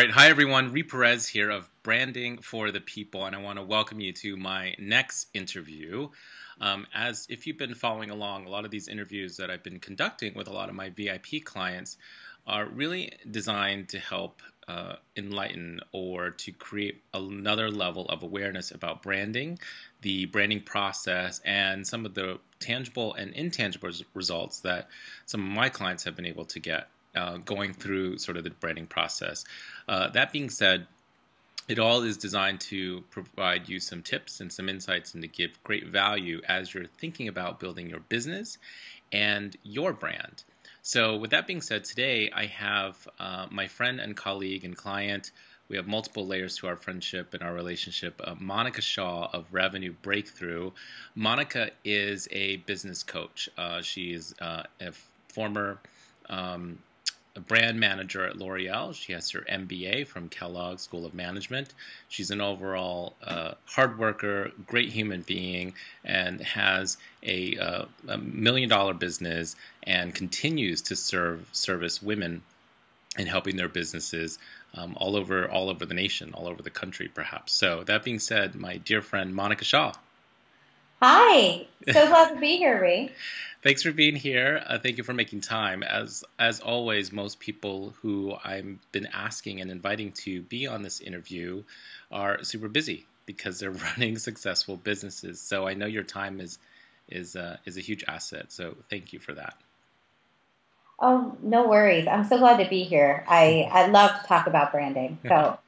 right. Hi, everyone. Perez here of Branding for the People, and I want to welcome you to my next interview. As if you've been following along, a lot of these interviews that I've been conducting with a lot of my VIP clients are really designed to help enlighten or to create another level of awareness about branding, the branding process, and some of the tangible and intangible results that some of my clients have been able to get going through sort of the branding process. That being said, it all is designed to provide you some tips and some insights and to give great value as you're thinking about building your business and your brand. So with that being said, today I have my friend and colleague and client. We have multiple layers to our friendship and our relationship. Monica Shah of Revenue Breakthrough. Monica is a business coach. She is a former a brand manager at L'Oreal. She has her MBA from Kellogg School of Management. She's an overall hard worker, great human being, and has a million-dollar business and continues to service women in helping their businesses all over the nation, all over the country, perhaps. So that being said, my dear friend Monica Shah. Hi, so glad to be here, Ree. Thanks for being here. Thank you for making time. As always, most people who I've been asking and inviting to be on this interview are super busy because they're running successful businesses. So I know your time is a huge asset. So thank you for that. Oh, no worries. I'm so glad to be here. I love to talk about branding. So,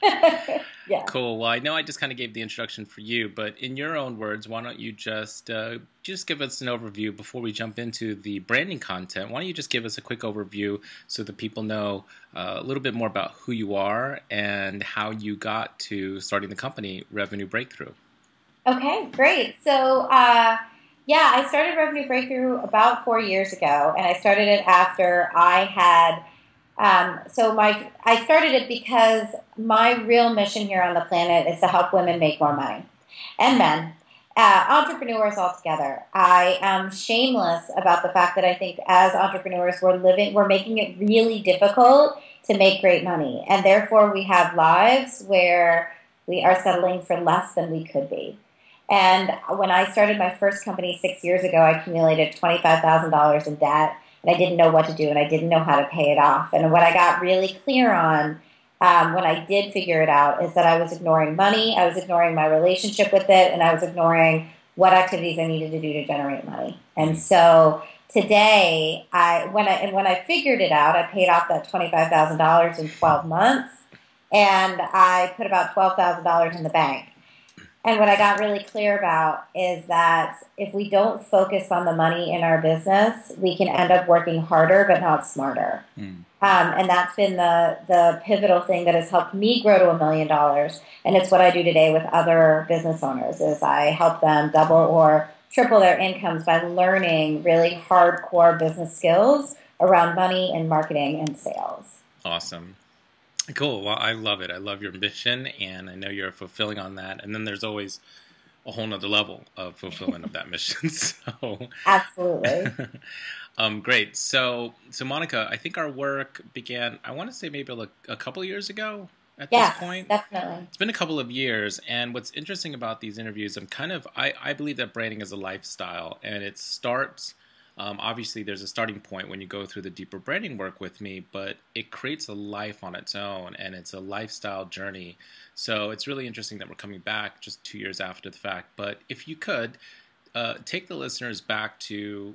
yeah. Cool. Well, I know I just kind of gave the introduction for you, but in your own words, why don't you just give us an overview before we jump into the branding content? Why don't you just give us a quick overview so that people know a little bit more about who you are and how you got to starting the company Revenue Breakthrough? Okay, great. So, yeah, I started Revenue Breakthrough about 4 years ago, and I started it after I had. I started it because my real mission here on the planet is to help women make more money, and men, entrepreneurs altogether. I am shameless about the fact that I think as entrepreneurs we're making it really difficult to make great money, and therefore we have lives where we are settling for less than we could be. And when I started my first company 6 years ago, I accumulated $25,000 in debt, and I didn't know what to do, and I didn't know how to pay it off. And what I got really clear on when I did figure it out is that I was ignoring money, I was ignoring my relationship with it, and I was ignoring what activities I needed to do to generate money. And so today, when I figured it out, I paid off that $25,000 in 12 months, and I put about $12,000 in the bank. And what I got really clear about is that if we don't focus on the money in our business, we can end up working harder but not smarter. And that's been the pivotal thing that has helped me grow to $1 million. And it's what I do today with other business owners is I help them double or triple their incomes by learning really hardcore business skills around money and marketing and sales. Awesome. Cool. Well, I love it. I love your mission, and I know you're fulfilling on that. And then there's always a whole nother level of fulfillment of that mission. So, Absolutely. great. So Monica, I think our work began, I want to say maybe like a couple of years ago at this Yes, point. definitely. It's been a couple of years, and what's interesting about these interviews, I believe that branding is a lifestyle, and it starts. Obviously, there's a starting point when you go through the deeper branding work with me, but it creates a life on its own, and it's a lifestyle journey. So it's really interesting that we're coming back just 2 years after the fact. But if you could, take the listeners back to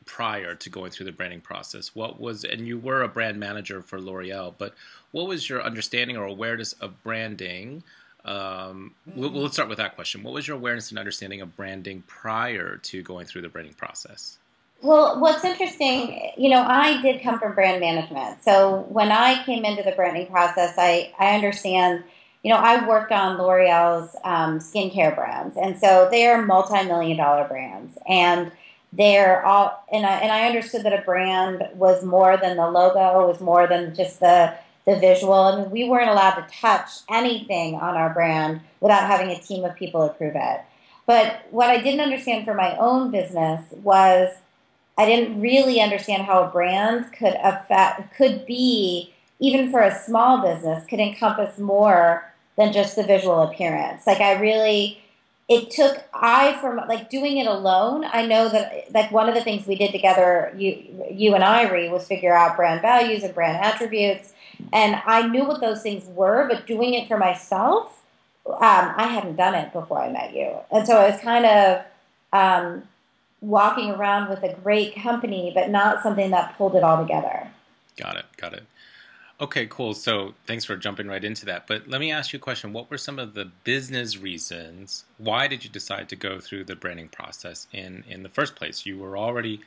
prior to going through the branding process. And you were a brand manager for L'Oreal, but what was your understanding or awareness of branding? Let's start with that question. What was your awareness and understanding of branding prior to going through the branding process? Well, what's interesting, I did come from brand management. So when I came into the branding process, I understand, I worked on L'Oreal's skincare brands. And so they are multi-million dollar brands. And they're all, and I understood that a brand was more than the logo, was more than just the visual. I mean, we weren't allowed to touch anything on our brand without having a team of people approve it. But what I didn't understand for my own business was I didn't really understand how a brand could be even for a small business, could encompass more than just the visual appearance. Like I really, it took I from like doing it alone. I know that like one of the things we did together, you and Irie, was figure out brand values and brand attributes, and I knew what those things were. But doing it for myself, I hadn't done it before I met you, and so I was kind of walking around with a great company, but not something that pulled it all together. Got it. Got it. Okay, cool. So thanks for jumping right into that. But let me ask you a question. What were some of the business reasons? Why did you decide to go through the branding process in the first place? You were already,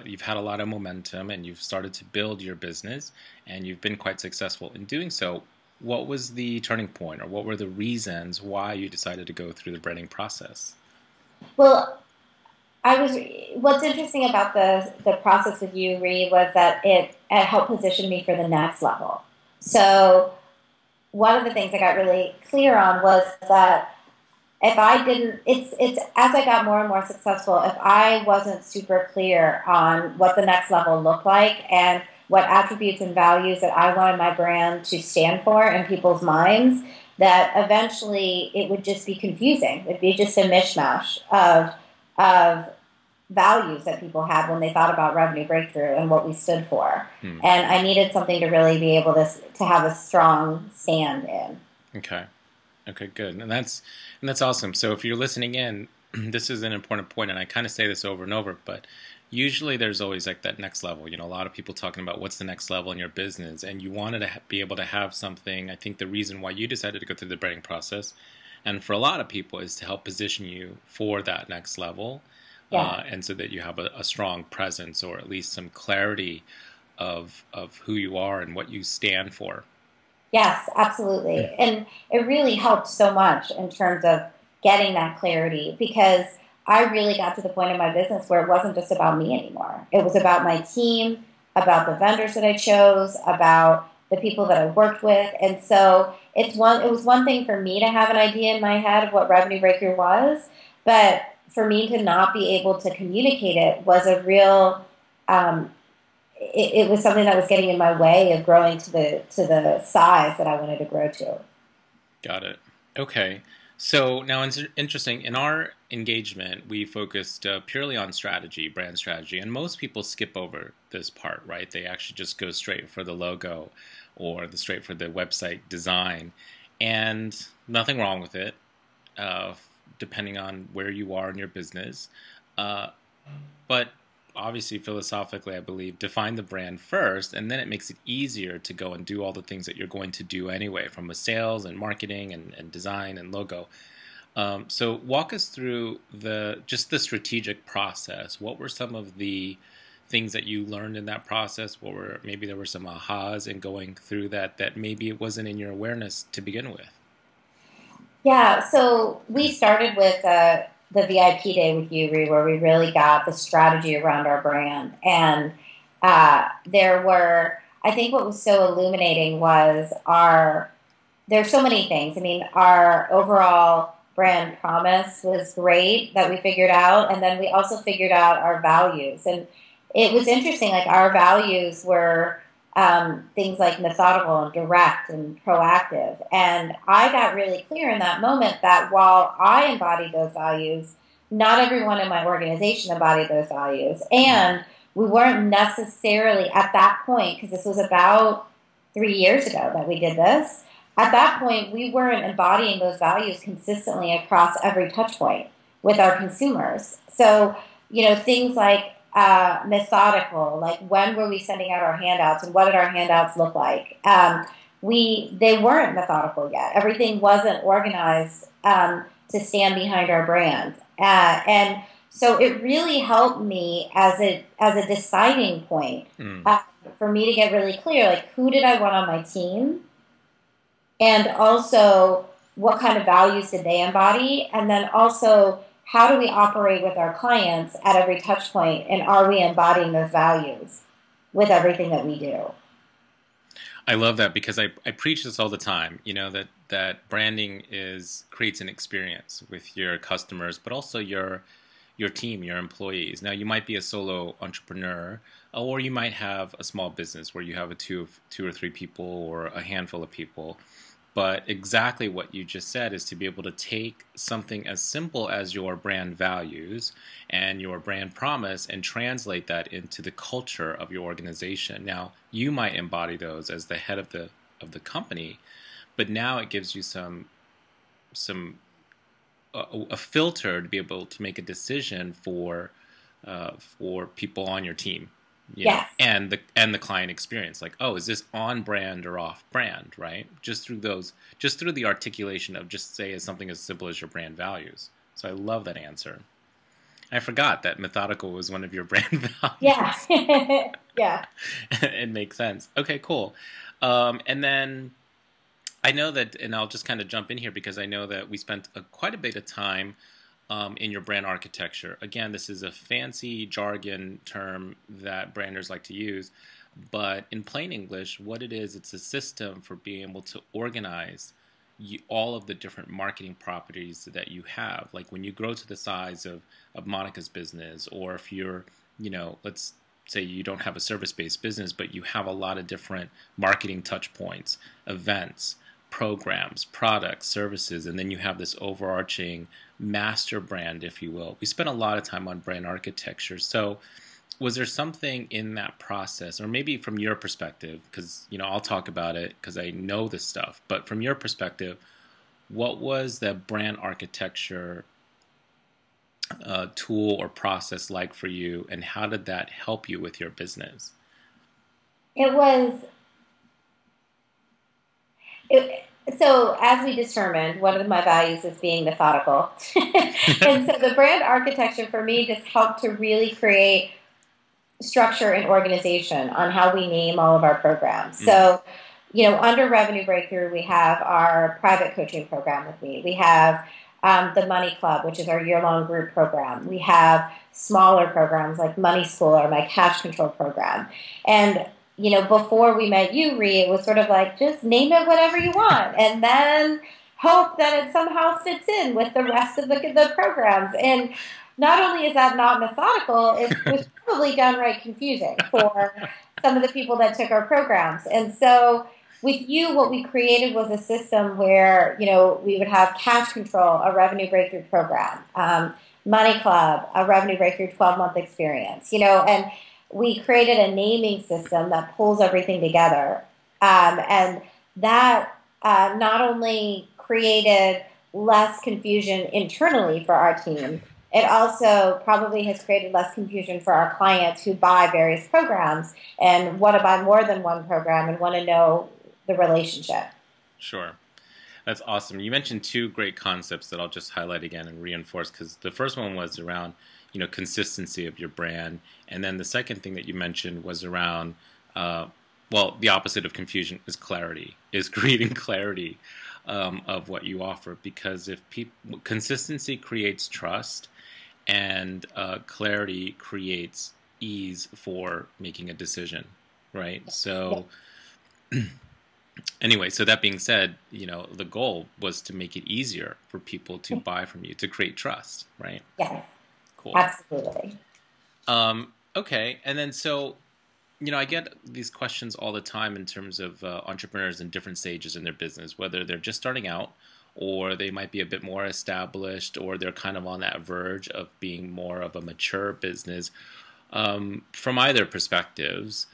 you've had a lot of momentum and you've started to build your business and you've been quite successful in doing so. What was the turning point or what were the reasons why you decided to go through the branding process? Well, I was. What's interesting about the process with you, Reed, was that it helped position me for the next level. So one of the things I got really clear on was that if I didn't, it's as I got more and more successful, if I wasn't super clear on what the next level looked like and what attributes and values that I wanted my brand to stand for in people's minds, that eventually it would just be confusing. It'd be just a mishmash of values that people had when they thought about revenue breakthrough and what we stood for. Hmm. And I needed something to really be able to have a strong stand in. Okay. Okay, good. And that's awesome. So if you're listening in, this is an important point, and I kind of say this over and over, but usually there's always like that next level. You know, a lot of people talking about what's the next level in your business, and you wanted to be able to have something. I think the reason why you decided to go through the branding process, and for a lot of people, is to help position you for that next level, Yeah. and so that you have a strong presence or at least some clarity of who you are and what you stand for. Yes, absolutely. And it really helped so much in terms of getting that clarity because I really got to the point in my business where it wasn't just about me anymore. It was about my team, about the vendors that I chose, about the people that I worked with. And so it was one thing for me to have an idea in my head of what revenue breakthrough was, but for me to not be able to communicate it was a real um, it was something that was getting in my way of growing to the size that I wanted to grow to. Got it. Okay. So now it's interesting. In our engagement, we focused purely on strategy, brand strategy, and most people skip over this part, right? They actually just go straight for the logo or straight for the website design, and nothing wrong with it, uh, depending on where you are in your business. Uh, but obviously, philosophically, I believe define the brand first, and then it makes it easier to go and do all the things that you're going to do anyway, from a sales and marketing and design and logo. So walk us through the strategic process. What were some of the things that you learned in that process? What were maybe there were some ahas in going through that maybe it wasn't in your awareness to begin with? Yeah, so we started with the VIP day with you, Ree, where we really got the strategy around our brand. And there were, I think what was so illuminating was there's so many things. I mean, our overall brand promise was great that we figured out. And then we also figured out our values. And it was interesting, like our values were things like methodical and direct and proactive. And I got really clear in that moment that while I embodied those values, not everyone in my organization embodied those values. And we weren't necessarily at that point, because this was about 3 years ago that we did this. At that point, we weren't embodying those values consistently across every touch point with our consumers. So, things like methodical, like when were we sending out our handouts and what did our handouts look like? They weren't methodical yet. Everything wasn't organized to stand behind our brand, and so it really helped me as a deciding point for me to get really clear, like who did I want on my team, and also what kind of values did they embody, and then also how do we operate with our clients at every touch point, and are we embodying those values with everything that we do? I love that because I preach this all the time, that branding creates an experience with your customers, but also your your team, your employees. Now, you might be a solo entrepreneur, or you might have a small business where you have two or three people or a handful of people. But exactly what you just said is to be able to take something as simple as your brand values and your brand promise and translate that into the culture of your organization. Now, you might embody those as the head of the company, but now it gives you some a filter to be able to make a decision for people on your team, Yes. and the client experience. Like, oh, is this on brand or off brand, right? Just through the articulation of just say as something as simple as your brand values. So I love that answer. I forgot that methodical was one of your brand values. Yeah. Yeah. It makes sense. Okay, cool. And then I know that, and I'll just kind of jump in here because I know that we spent quite a bit of time in your brand architecture. Again, this is a fancy jargon term that branders like to use, but in plain English, what it is, it's a system for being able to organize all of the different marketing properties that you have. Like when you grow to the size of Monica's business, or if you're, let's say you don't have a service-based business, but you have a lot of different marketing touch points, events, programs, products, services, and then you have this overarching master brand, if you will. We spent a lot of time on brand architecture. So was there something in that process, or maybe from your perspective, because I'll talk about it because I know this stuff, but from your perspective, what was the brand architecture tool or process like for you, and how did that help you with your business? It was so as we determined, one of my values is being methodical. And so the brand architecture for me just helped to really create structure and organization on how we name all of our programs. So, under Revenue Breakthrough, we have our private coaching program with me. We have the Money Club, which is our year-long group program. We have smaller programs like Money School or my cash control program. And before we met you, Ree, it was sort of like, just name it whatever you want, and then hope that it somehow fits in with the rest of the programs. And not only is that not methodical, it was probably downright confusing for some of the people that took our programs. And so with you, what we created was a system where, we would have Cash Control, a Revenue Breakthrough program, Money Club, a Revenue Breakthrough 12-month experience, and we created a naming system that pulls everything together. And that not only created less confusion internally for our team, it also probably has created less confusion for our clients who buy various programs and want to buy more than one program and want to know the relationship. Sure. That's awesome. You mentioned two great concepts that I'll just highlight again and reinforce, because the first one was around consistency of your brand. And then the second thing that you mentioned was around, the opposite of confusion is clarity, is creating clarity of what you offer. Because if consistency creates trust, and clarity creates ease for making a decision, right? So anyway, so that being said, the goal was to make it easier for people to buy from you, to create trust, right? Yes. Cool. Absolutely. Okay, and then so, I get these questions all the time in terms of entrepreneurs in different stages in their business, whether they're just starting out, or they might be a bit more established, or they're kind of on that verge of being more of a mature business. From either perspectives,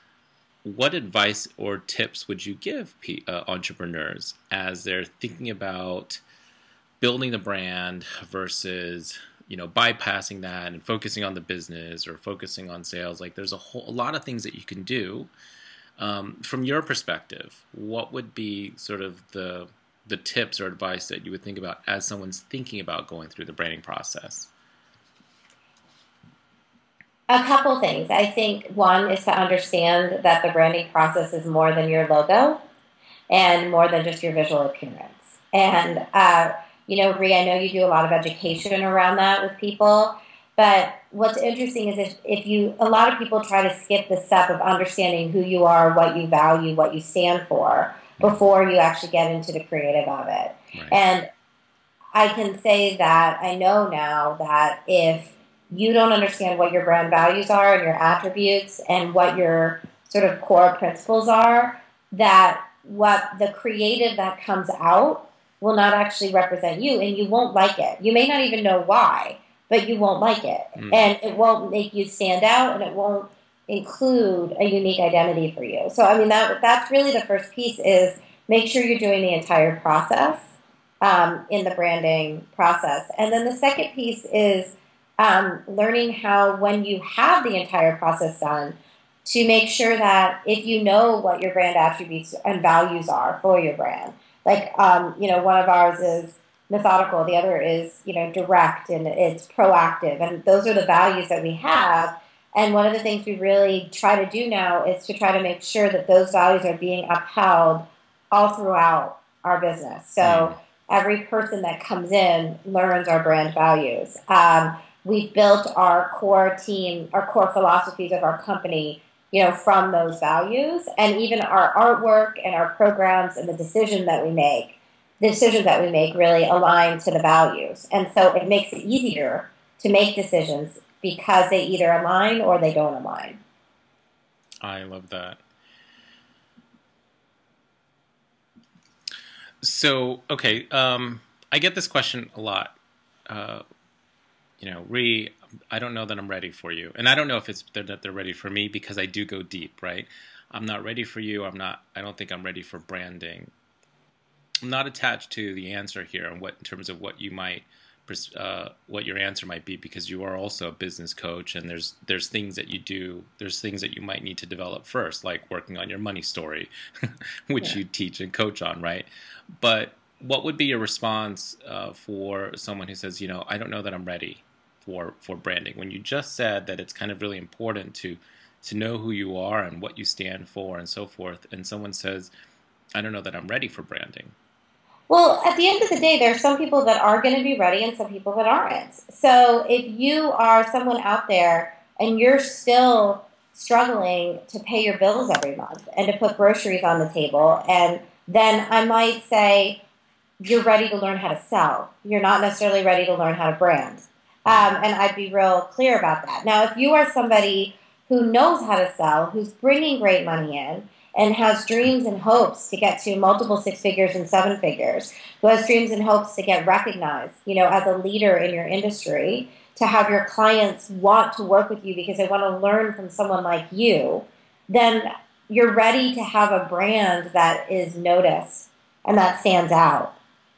what advice or tips would you give entrepreneurs as they're thinking about building the brand versus bypassing that and focusing on the business or focusing on sales? Like, there's a lot of things that you can do. From your perspective, what would be sort of the tips or advice that you would think about as someone's thinking about going through the branding process? A couple things. I think one is to understand that the branding process is more than your logo and more than just your visual appearance. And Rhea, I know you do a lot of education around that with people, but what's interesting is a lot of people try to skip the step of understanding who you are, what you value, what you stand for, before you actually get into the creative of it. Right. And I can say that I know now that if you don't understand what your brand values are and your attributes and what your sort of core principles are, that what the creative that comes out will not actually represent you, and you won't like it. You may not even know why, but you won't like it. And it won't make you stand out, and it won't include a unique identity for you. So, I mean, that's really the first piece, is make sure you're doing the entire process in the branding process. And then the second piece is learning how, when you have the entire process done, to make sure that if you know what your brand attributes and values are for your brand, like, one of ours is methodical, the other is, direct, and it's proactive. And those are the values that we have. And one of the things we really try to do now is to try to make sure that those values are being upheld all throughout our business. So every person that comes in learns our brand values. We've built our core team, our core philosophies of our company, from those values, and even our artwork and our programs and the decisions that we make really align to the values. And so it makes it easier to make decisions because they either align or they don't align. I love that. So, okay, I get this question a lot. Ree, I don't know that I'm ready for you. And I don't know if it's that they're ready for me, because I do go deep, right? I'm not ready for you. I don't think I'm ready for branding. I'm not attached to the answer here in terms of what you might, what your answer might be, because you are also a business coach, and there's things that you do, there's things that you might need to develop first, like working on your money story, which you teach and coach on, right? But what would be your response for someone who says, I don't know that I'm ready for branding, when you just said that it's kind of really important to know who you are and what you stand for and so forth, and someone says, I don't know that I'm ready for branding? Well, at the end of the day, there are some people that are going to be ready and some people that aren't. So if you are someone out there and you're still struggling to pay your bills every month and to put groceries on the table, and then I might say you're ready to learn how to sell. You're not necessarily ready to learn how to brand. And I'd be real clear about that. Now, if you are somebody who knows how to sell, who's bringing great money in, and has dreams and hopes to get to multiple 6 figures and 7 figures, who has dreams and hopes to get recognized, as a leader in your industry, to have your clients want to work with you because they want to learn from someone like you, then you're ready to have a brand that is noticed and that stands out.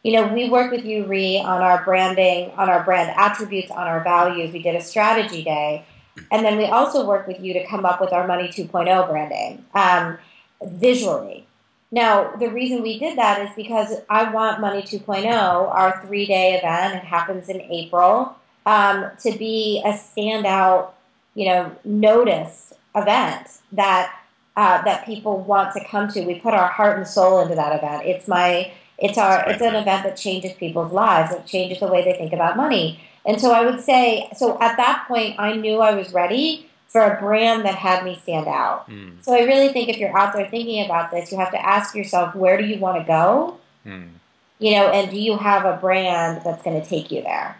We work with you, Ree, on our branding, on our brand attributes, on our values. We did a strategy day. And then we also work with you to come up with our Money 2.0 branding visually. Now, the reason we did that is because I want Money 2.0, our 3-day event, it happens in April, to be a standout, noticed event that people want to come to. We put our heart and soul into that event. It's an event that changes people's lives. It changes the way they think about money. And so I would say, at that point, I knew I was ready for a brand that had me stand out. So I really think if you're out there thinking about this, you have to ask yourself, where do you want to go? And do you have a brand that's going to take you there?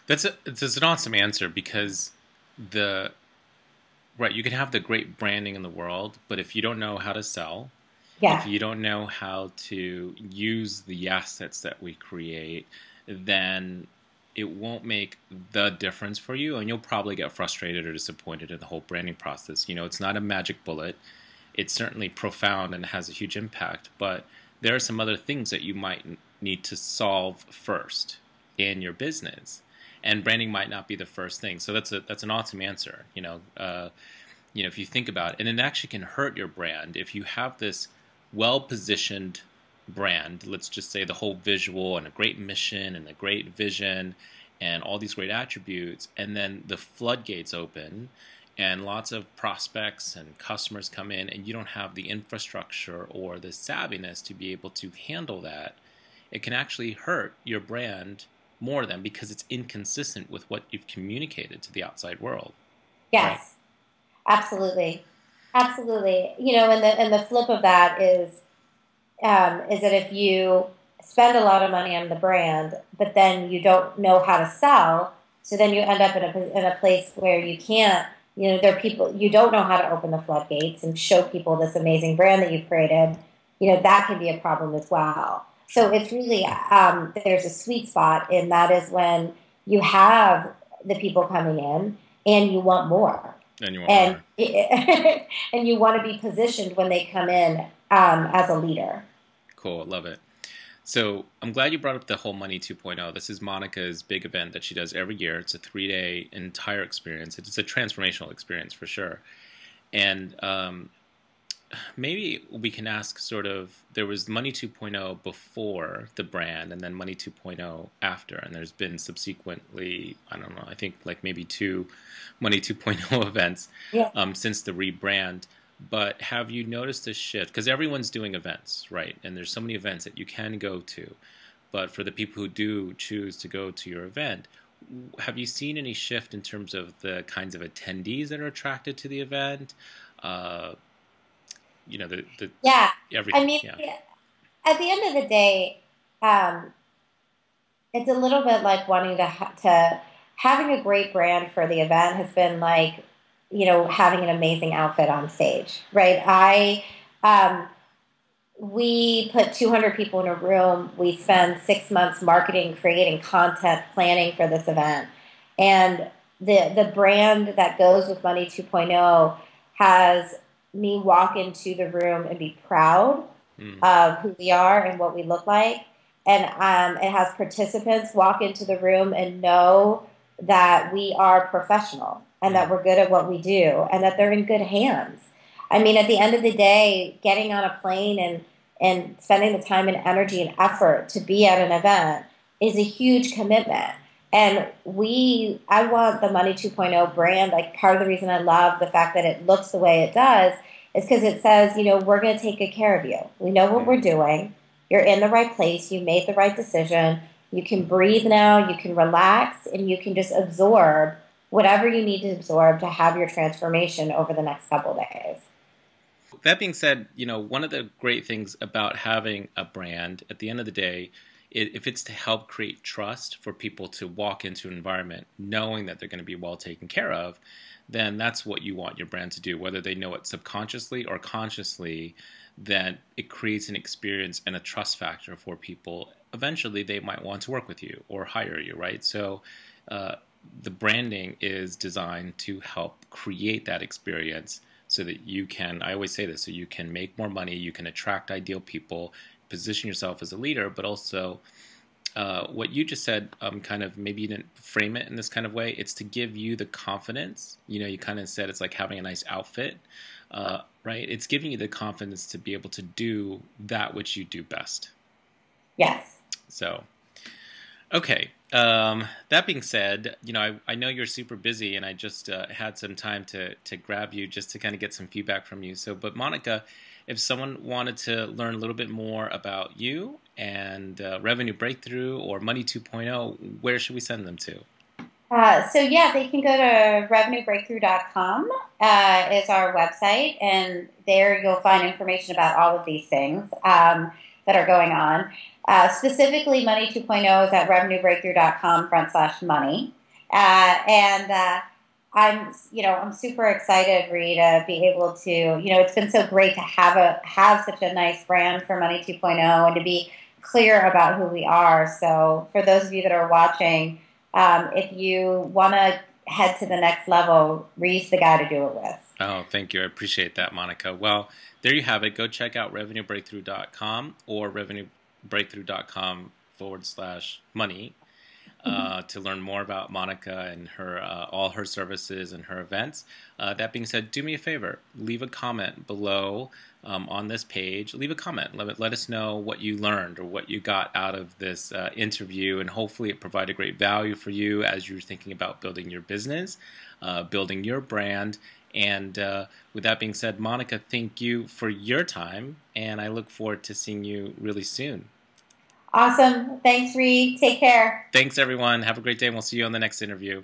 That's an awesome answer, because you can have the great branding in the world, but if you don't know how to sell, if you don't know how to use the assets that we create, then it won't make the difference for you, and you'll probably get frustrated or disappointed in the whole branding process. It's not a magic bullet. It's certainly profound and has a huge impact, but there are some other things that you might need to solve first in your business, and branding might not be the first thing. So that's an awesome answer. If you think about it, and it actually can hurt your brand if you have this well-positioned brand, let's just say the whole visual and a great mission and a great vision and all these great attributes, and then the floodgates open and lots of prospects and customers come in, and you don't have the infrastructure or the savviness to be able to handle that, it can actually hurt your brand more than, because it's inconsistent with what you've communicated to the outside world. Yes, right? Absolutely. And the flip of that is that if you spend a lot of money on the brand, but then you don't know how to sell, So then you end up in a place where you can't, there are people, you don't know how to open the floodgates and show people this amazing brand that you've created. That can be a problem as well. So Sure. it's really, there's a sweet spot, and that is when you have the people coming in and you want more. And you want And, more. and you want to be positioned when they come in as a leader. Cool. Love it. So I'm glad you brought up the whole Money 2.0. This is Monica's big event that she does every year. It's a 3-day entire experience. It's a transformational experience for sure. And maybe we can ask sort of, there was Money 2.0 before the brand and then Money 2.0 after. And there's been subsequently, I don't know, I think like maybe 2 Money 2.0 events Yeah. since the rebrand. But have you noticed a shift? Because everyone's doing events, right? And there's so many events that you can go to. But for the people who do choose to go to your event, have you seen any shift in terms of the kinds of attendees that are attracted to the event? Uh, the Yeah. I everything, mean, yeah. at the end of the day, um, it's a little bit like wanting to having a great brand for the event has been like, having an amazing outfit on stage, right? Um, we put 200 people in a room. We spend 6 months marketing, creating content, planning for this event. And the brand that goes with Money 2.0 has me walk into the room and be proud Mm, of who we are and what we look like. And it has participants walk into the room and know that we are professional and that mm, we're good at what we do and that they're in good hands. I mean, at the end of the day, getting on a plane and spending the time and energy and effort to be at an event is a huge commitment. And I want the Money 2.0 brand, like part of the reason I love the fact that it looks the way it does is because it says, we're going to take good care of you. We know what mm. we're doing. You're in the right place. You made the right decision. You can breathe now. You can relax and you can just absorb whatever you need to absorb to have your transformation over the next couple of days. That being said, one of the great things about having a brand at the end of the day, if it's to help create trust for people to walk into an environment knowing that they're going to be well taken care of, then that's what you want your brand to do. Whether they know it subconsciously or consciously, then it creates an experience and a trust factor for people. Eventually, they might want to work with you or hire you, right? So, uh, the branding is designed to help create that experience so that you can, I always say this, so you can make more money, you can attract ideal people, position yourself as a leader, but also what you just said, kind of maybe you didn't frame it in this kind of way. It's to give you the confidence. You kind of said it's like having a nice outfit, right? It's giving you the confidence to be able to do that which you do best. Yes. So, okay. That being said, I know you're super busy, and I just had some time to grab you just to kind of get some feedback from you. So, but Monica, if someone wanted to learn a little bit more about you and Revenue Breakthrough or Money 2.0, where should we send them to? So yeah, they can go to revenuebreakthrough.com is our website, and there you'll find information about all of these things that are going on. Specifically, Money 2.0 is at revenuebreakthrough.com/money, and I'm super excited, Ree, to be able to, it's been so great to have such a nice brand for Money 2.0 and to be clear about who we are. So for those of you that are watching. If you want to head to the next level, Ree's the guy to do it with. Oh, thank you. I appreciate that, Monica. Well, there you have it. Go check out revenuebreakthrough.com or revenuebreakthrough.com/money to learn more about Monica and her all her services and her events. That being said, do me a favor, leave a comment below on this page. Leave a comment. Let us know what you learned or what you got out of this interview, and hopefully it provided great value for you as you're thinking about building your business, building your brand. And with that being said, Monica, thank you for your time, and I look forward to seeing you really soon. Awesome. Thanks, Ree. Take care. Thanks, everyone. Have a great day, and we'll see you on the next interview.